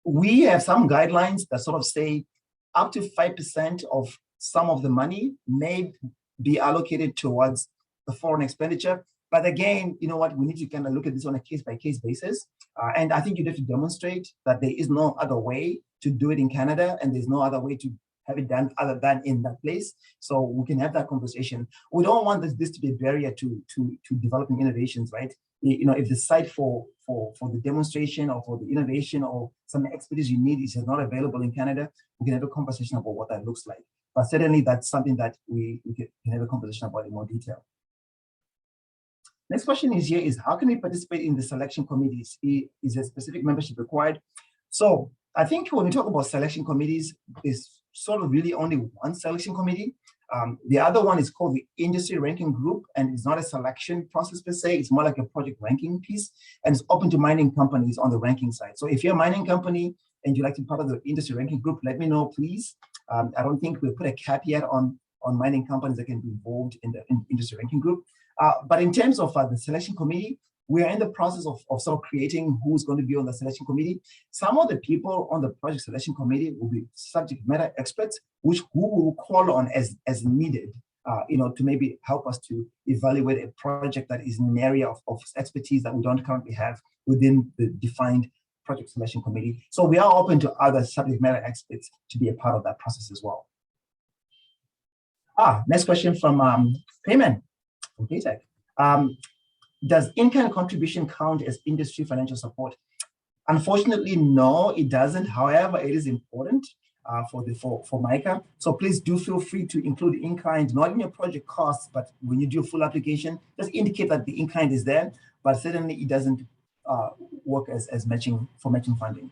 we have some guidelines that sort of say up to 5% of some of the money may be allocated towards the foreign expenditure. But again, we need to kind of look at this on a case-by-case basis. And I think you have to demonstrate that there is no other way to do it in Canada, and there's no other way to have it done other than in that place. So we can have that conversation. We don't want this to be a barrier to developing innovations, right? You know, if the site for the demonstration or for the innovation or some expertise you need is not available in Canada, we can have a conversation about what that looks like. But certainly that's something that we can have a conversation about in more detail. Next question is here is, how can we participate in the selection committees? Is a specific membership required? So I think when we talk about selection committees, there's sort of really only one selection committee. The other one is called the industry ranking group, and it's not a selection process per se. It's more like a project ranking piece, and it's open to mining companies on the ranking side. So if you're a mining company and you'd like to be part of the industry ranking group, let me know, please. I don't think we'll put a cap yet on mining companies that can be involved in the industry ranking group. But in terms of the selection committee, we are in the process of sort of creating who's going to be on the selection committee. Some of the people on the project selection committee will be subject matter experts, who will call on as needed, you know, to maybe help us to evaluate a project that is in an area of expertise that we don't currently have within the defined project selection committee. So we are open to other subject matter experts to be a part of that process as well. Next question from Payman from PayTech. Does in-kind contribution count as industry financial support? Unfortunately, no, it doesn't. However, it is important for MICA. So please do feel free to include in-kind, not in your project costs, but when you do a full application, just indicate that the in-kind is there, but certainly it doesn't work as matching funding.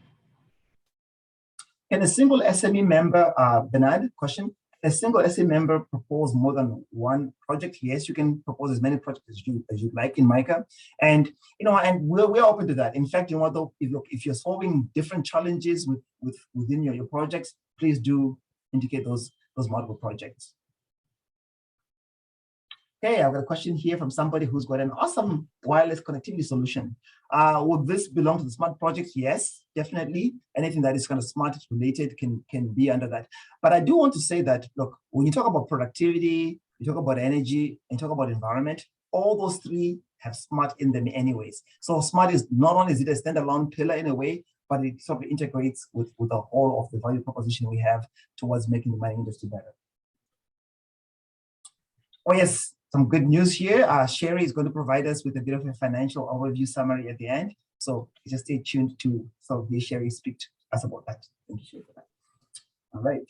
Can a single SME member, Bernard, question, a single SME member propose more than one project? Yes, you can propose as many projects as you'd like in MICA, and you know, and we're open to that. In fact, you know, if you're solving different challenges within your projects, please do indicate those multiple projects. Okay, I've got a question here from somebody who's got an awesome wireless connectivity solution. Would this belong to the smart project? Yes, definitely. Anything that is kind of smart related can be under that. But I do want to say that, look, when you talk about productivity, you talk about energy, and you talk about environment, all those three have smart in them anyways. So smart is not only is it a standalone pillar in a way, but it sort of integrates with the whole of the value proposition we have towards making the mining industry better. Oh yes, some good news here. Sherry is going to provide us with a bit of a financial overview summary at the end. So just stay tuned to sort of hear Sherry speak to us about that. Thank you for that. All right.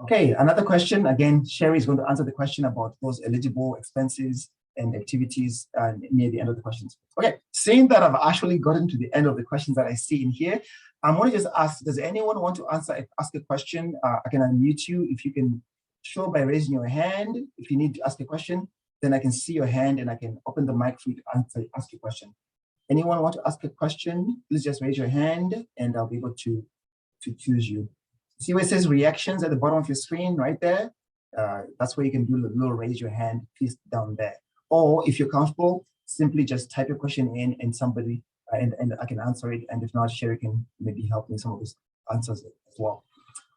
Okay, another question. Again, Sherry is going to answer the question about those eligible expenses and activities near the end of the questions. Okay, seeing that I've actually gotten to the end of the questions that I see in here, I'm going to just ask, does anyone want to ask a question? I can unmute you. If you can show by raising your hand. If you need to ask a question, then I can see your hand and I can open the mic for you to ask your question. Anyone want to ask a question? Please just raise your hand and I'll be able to choose you. See where it says reactions at the bottom of your screen right there? That's where you can do the little raise your hand piece down there. Or if you're comfortable, simply just type your question in and somebody, and I can answer it. And if not, Sherry can maybe help me some of those answers as well.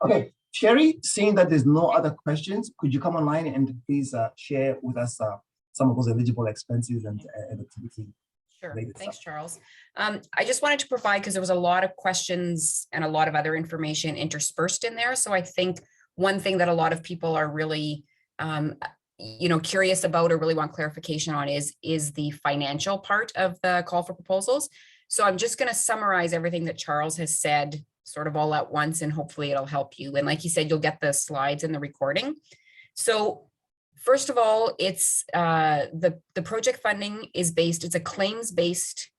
Okay, Sherry, seeing that there's no other questions, could you come online and please share with us some of those eligible expenses and activity? Sure. Thanks, Charles. I just wanted to provide, because there was a lot of questions and a lot of other information interspersed in there. So I think one thing that a lot of people are really curious about or really want clarification on is the financial part of the call for proposals. So I'm just going to summarize everything that Charles has said sort of all at once, and hopefully it'll help you. And like he said, you'll get the slides in the recording. So first of all, it's the project funding is it's a claims-based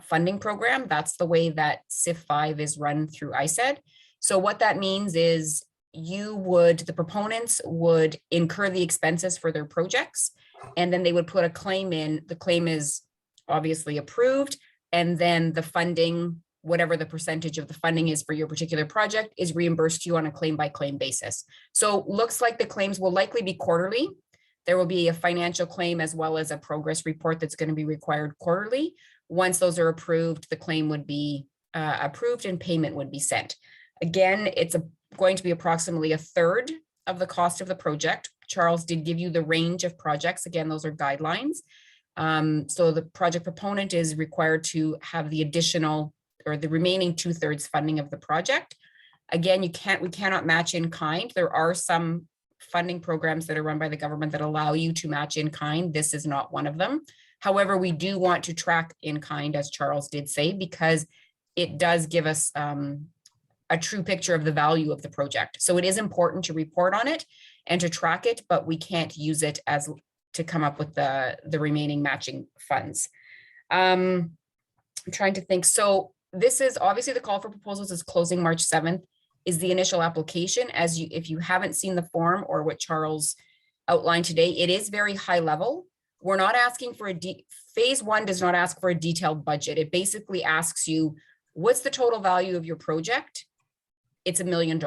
funding program. That's the way that CIF5 is run through ISED. So what that means is the proponents would incur the expenses for their projects, and then they would put a claim in. The claim is obviously approved, and then the funding, whatever the percentage of the funding is for your particular project, is reimbursed to you on a claim-by-claim basis. So looks like the claims will likely be quarterly. There will be a financial claim as well as a progress report that's going to be required quarterly. Once those are approved, the claim would be approved and payment would be sent. Again, it's going to be approximately a third of the cost of the project. Charles did give you the range of projects. Again, those are guidelines. So the project proponent is required to have the additional or the remaining 2/3 funding of the project. Again, we cannot match in kind. There are some funding programs that are run by the government that allow you to match in kind. This is not one of them. However, we do want to track in kind, as Charles did say, because it does give us a true picture of the value of the project. So it is important to report on it and to track it, but we can't use it as to come up with the remaining matching funds. I'm trying to think. So this is obviously the call for proposals is closing March 7th. Is the initial application. If you haven't seen the form or what Charles outlined today, it is very high level. We're not asking for phase 1 does not ask for a detailed budget. It basically asks you, what's the total value of your project? It's $1 million.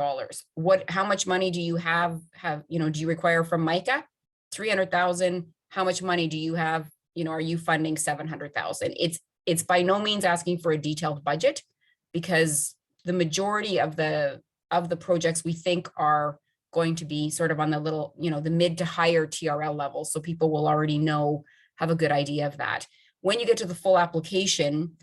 How much money do you have, do you require from MICA? 300,000. How much money do you have? Are you funding 700,000? It's by no means asking for a detailed budget, because the majority of the projects we think are going to be sort of on the little, the mid to higher TRL level. So people will already have a good idea of that. When you get to the full application,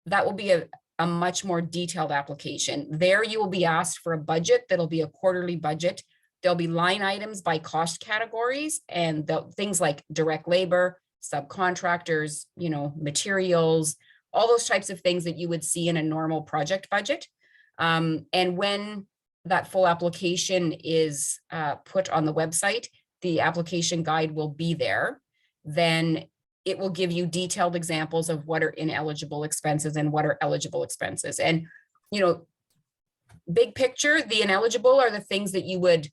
that will be a much more detailed application. There you will be asked for a budget that'll be a quarterly budget. There'll be line items by cost categories and things like direct labor, subcontractors, materials, all those types of things that you would see in a normal project budget. And when that full application is put on the website, the application guide will be there. Then it will give you detailed examples of what are ineligible expenses and what are eligible expenses. And, big picture, the ineligible are the things that you would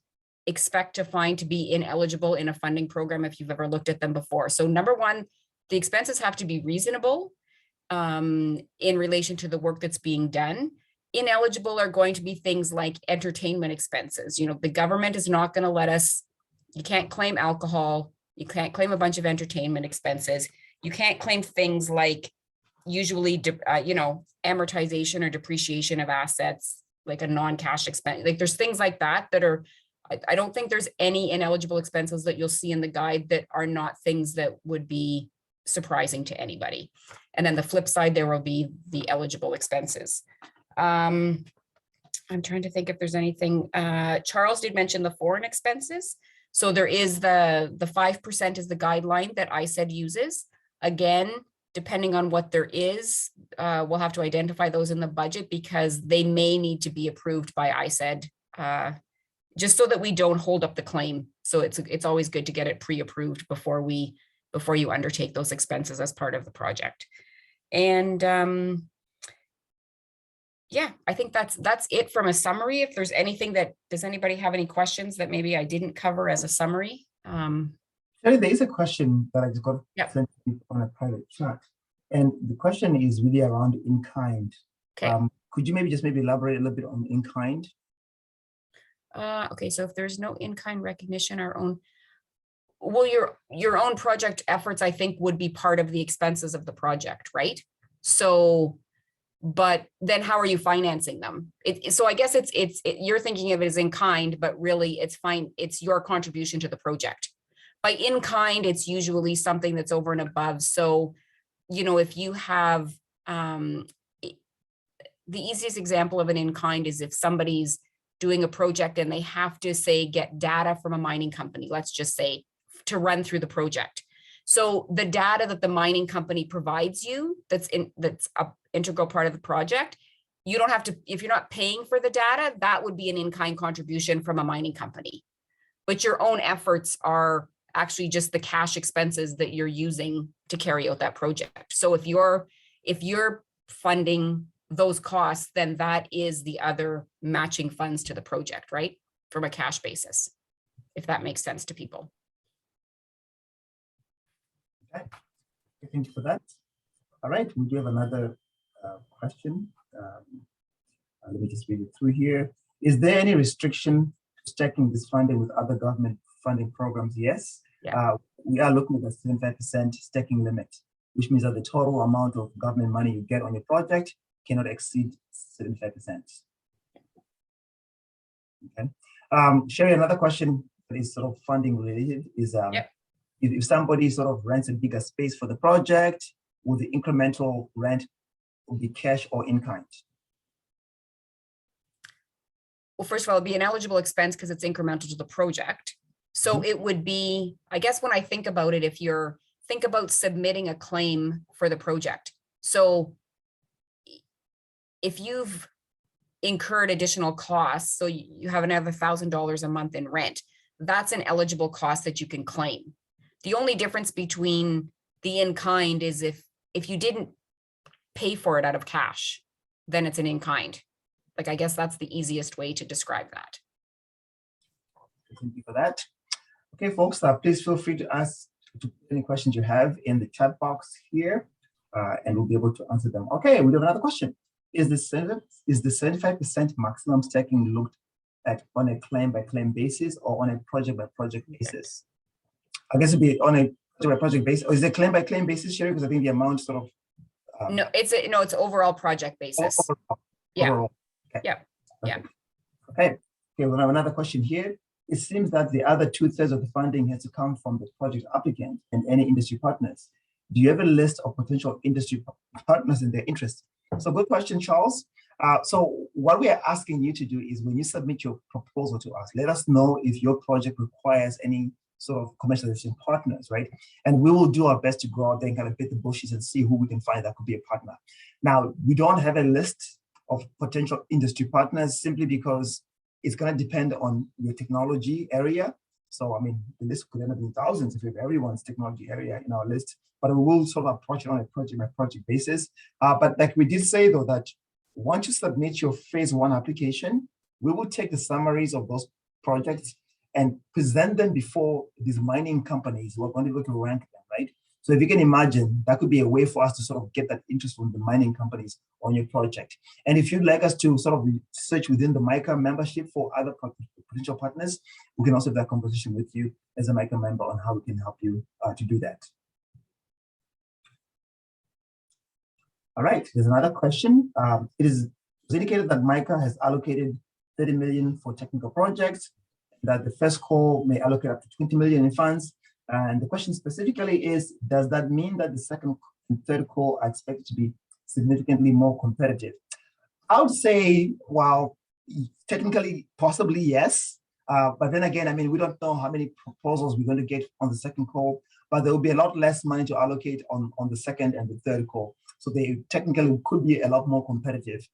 expect to find to be ineligible in a funding program if you've ever looked at them before. So number one, the expenses have to be reasonable in relation to the work that's being done. Ineligible are going to be things like entertainment expenses. The government is not going to let us, you can't claim alcohol, you can't claim a bunch of entertainment expenses. You can't claim things like usually, amortization or depreciation of assets, like a non-cash expense. Like there's things like that are, I don't think there's any ineligible expenses that you'll see in the guide that are not things that would be surprising to anybody. And then the flip side, there will be the eligible expenses. I'm trying to think if there's anything. Charles did mention the foreign expenses. So there is the 5% is the guideline that ISED uses. Again, depending on what there is, we'll have to identify those in the budget because they may need to be approved by ISED, just so that we don't hold up the claim. So it's always good to get it pre-approved before you undertake those expenses as part of the project. And yeah, I think that's it from a summary. If there's anything does anybody have any questions that maybe I didn't cover as a summary? There is a question that I just got sent on a private chat. And the question is really around in-kind. Okay. Could you maybe elaborate a little bit on in-kind? Okay, so if there's no in-kind recognition, your own project efforts, I think, would be part of the expenses of the project, right? So, but then how are you financing them? So I guess you're thinking of it as in kind, but really it's your contribution to the project. By in kind, it's usually something that's over and above. So, if you have, the easiest example of an in kind is if somebody's doing a project and they have to get data from a mining company, let's just say, to run through the project. So the data that the mining company provides you, that's an integral part of the project, you don't have to, if you're not paying for the data, that would be an in-kind contribution from a mining company. But your own efforts are actually just the cash expenses that you're using to carry out that project. So if you're funding those costs, then that is the other matching funds to the project, right? From a cash basis, if that makes sense to people. Okay, thank you for that. All right, we do have another question. Let me just read it through here. Is there any restriction to stacking this funding with other government funding programs? Yes. Yeah. We are looking at a 75% stacking limit, which means that the total amount of government money you get on your project cannot exceed 75%. Okay. Sherry, another question that is sort of funding related is if somebody sort of rents a bigger space for the project, will the incremental rent would be cash or in kind? Well, first of all, it'd be an eligible expense because it's incremental to the project. So it would be, I guess when I think about it, think about submitting a claim for the project. So if you've incurred additional costs, so you have another $1,000 a month in rent, that's an eligible cost that you can claim. The only difference between the in-kind is if you didn't pay for it out of cash, then it's an in-kind. Like, I guess that's the easiest way to describe that. Thank you for that. Okay, folks, please feel free to ask any questions you have in the chat box here, and we'll be able to answer them. Okay, we have another question. Is the 75% maximum stacking looked at on a claim-by-claim basis or on a project-by-project basis? I guess it'd be on a project-by-project basis. Or is it claim-by-claim basis, Sherry? Because I think the amount sort of... No, it's overall project basis. Overall. Yeah. Overall. Okay. Yeah. Yeah. Okay. Okay, we have another question here. It seems that the other 2/3 of the funding has to come from the project applicant and any industry partners. Do you have a list of potential industry partners in their interest? So good question, Charles. So what we are asking you to do is when you submit your proposal to us, let us know if your project requires any sort of commercialization partners, right? And we will do our best to go out there and kind of beat the bushes and see who we can find that could be a partner. Now, we don't have a list of potential industry partners simply because it's going to depend on your technology area. So, I mean, the list could end up in thousands if we have everyone's technology area in our list, but we will sort of approach it on a project-by-project basis. But like we did say, though, that once you submit your phase 1 application, we will take the summaries of those projects and present them before these mining companies. We're going to be able to rank them, right? So if you can imagine, that could be a way for us to sort of get that interest from the mining companies on your project. And if you'd like us to sort of search within the MICA membership for other potential partners, we can also have that conversation with you as a MICA member on how we can help you to do that. All right, there's another question. It was indicated that MICA has allocated 30 million for technical projects, that the first call may allocate up to 20 million in funds. And the question specifically is, does that mean that the second and third call are expected to be significantly more competitive? I would say, well, technically, possibly yes. But then again, I mean, we don't know how many proposals we're going to get on the second call, but there will be a lot less money to allocate on the second and the third call. So they technically could be a lot more competitive.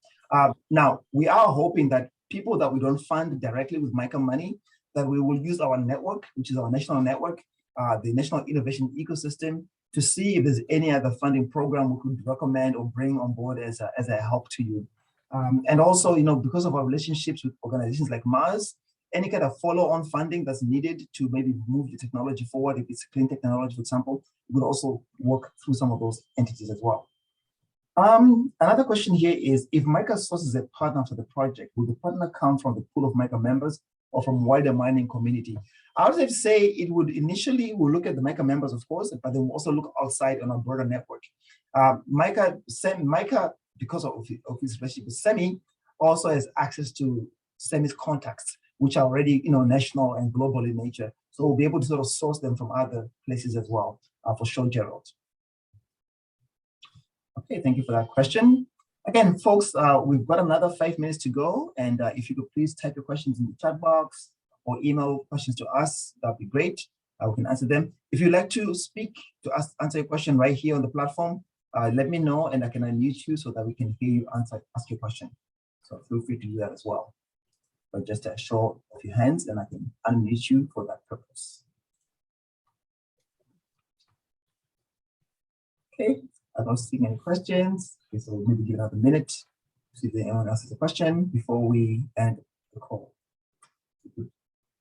Now, we are hoping that people that we don't fund directly with MICA money, that we will use our network, which is our national network, the National Innovation Ecosystem, to see if there's any other funding program we could recommend or bring on board as a help to you. And also, you know, because of our relationships with organizations like Mars, any kind of follow-on funding that's needed to maybe move the technology forward, if it's clean technology, for example, we'll also work through some of those entities as well. Another question here is, if MICA sources a partner for the project, will the partner come from the pool of MICA members or from wider mining community? I would say it would initially, we'll look at the MICA members, of course, but then we'll also look outside on our broader network. MICA, because of its relationship with SEMI, also has access to SEMI's contacts, which are already, you know, national and global in nature. So we'll be able to sort of source them from other places as well, for sure, Gerald. Okay, thank you for that question. Again, folks, we've got another 5 minutes to go. And if you could please type your questions in the chat box or email questions to us, that'd be great. We can answer them. If you'd like to speak to us, answer your question right here on the platform, let me know and I can unmute you so that we can hear you ask your question. So feel free to do that as well. But just a show of your hands and I can unmute you for that purpose. Okay, I don't see any questions. Okay, so we'll maybe give another minute to see if anyone else has a question before we end the call. We could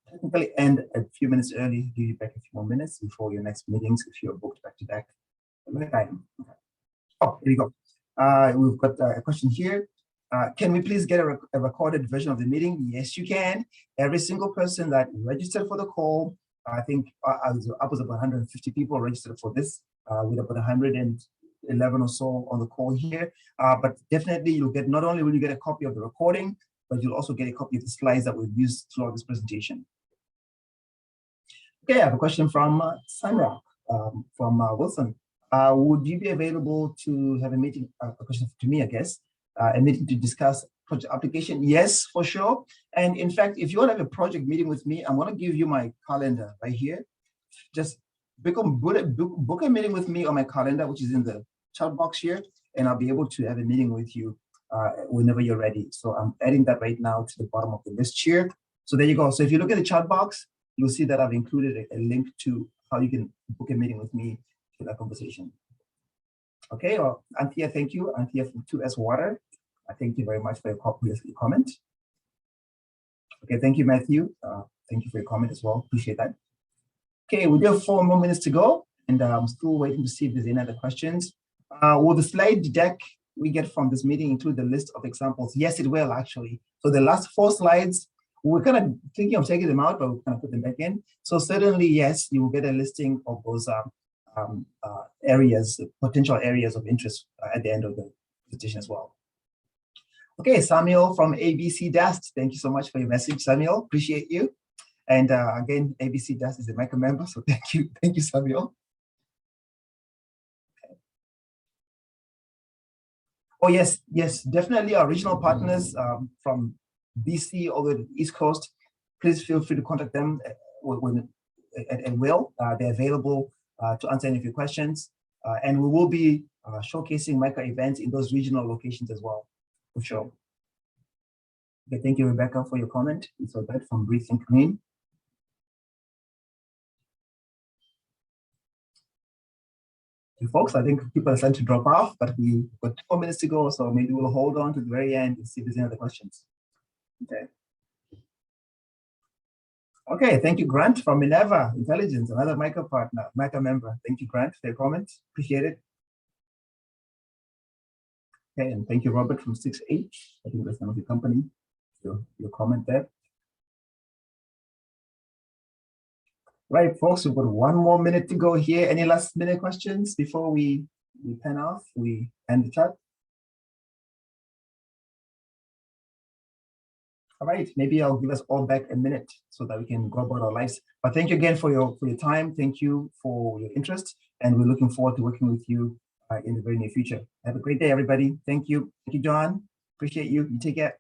technically end a few minutes early, give you back a few more minutes before your next meetings if you're booked back to back. Okay. Oh, here we go. We've got a question here. Can we please get a recorded version of the meeting? Yes, you can. Every single person that registered for the call, I think I was about 150 people registered for this, with about 111 or so on the call here. But definitely you'll get, not only will you get a copy of the recording, but you'll also get a copy of the slides that we've used throughout this presentation. Okay, I have a question from Samra from Wilson. Would you be available to have a meeting, a question to me, I guess, a meeting to discuss project application? Yes, for sure. And in fact, if you want to have a project meeting with me, I'm going to give you my calendar right here. Just book a meeting with me on my calendar, which is in the chat box here, and I'll be able to have a meeting with you whenever you're ready. So I'm adding that right now to the bottom of the list here. So there you go. So if you look at the chat box, you'll see that I've included a link to how you can book a meeting with me for that conversation. Okay, well, Anthea, thank you. Anthea from 2S Water. I thank you very much for your comment. Okay, thank you, Matthew. Thank you for your comment as well. Appreciate that. Okay, we have 4 more minutes to go, and I'm still waiting to see if there's any other questions. Will the slide deck we get from this meeting include the list of examples? Yes, it will actually. So the last 4 slides, we're kind of thinking of taking them out, but we're going to put them back in. So certainly, yes, you will get a listing of those areas, potential areas of interest at the end of the presentation as well. Okay, Samuel from ABC Dust, thank you so much for your message, Samuel. Appreciate you. And again, ABC Dust is a MICA member, so thank you, Samuel. Okay. Oh yes, definitely our regional partners from BC all the East Coast. Please feel free to contact them at will. They're available to answer any of your questions, and we will be showcasing MICA events in those regional locations as well, for sure. Okay, thank you, Rebecca, for your comment. It's all that from Breathe and Clean. Folks, I think people are starting to drop off, but we've got 2 more minutes to go, so maybe we'll hold on to the very end and see if there's any other questions. Okay. Okay, thank you, Grant from Minerva Intelligence, another MICA partner, MICA member. Thank you, Grant, for your comments. Appreciate it. Okay, and thank you, Robert from 6H. I think that's one of your company. Your comment there. Right, folks, we've got 1 more minute to go here. Any last minute questions before we pen off? We end the chat. All right, maybe I'll give us all back a minute so that we can go about our lives. But thank you again for your time. Thank you for your interest, and we're looking forward to working with you in the very near future. Have a great day, everybody. Thank you. Thank you, John. Appreciate you. You take care.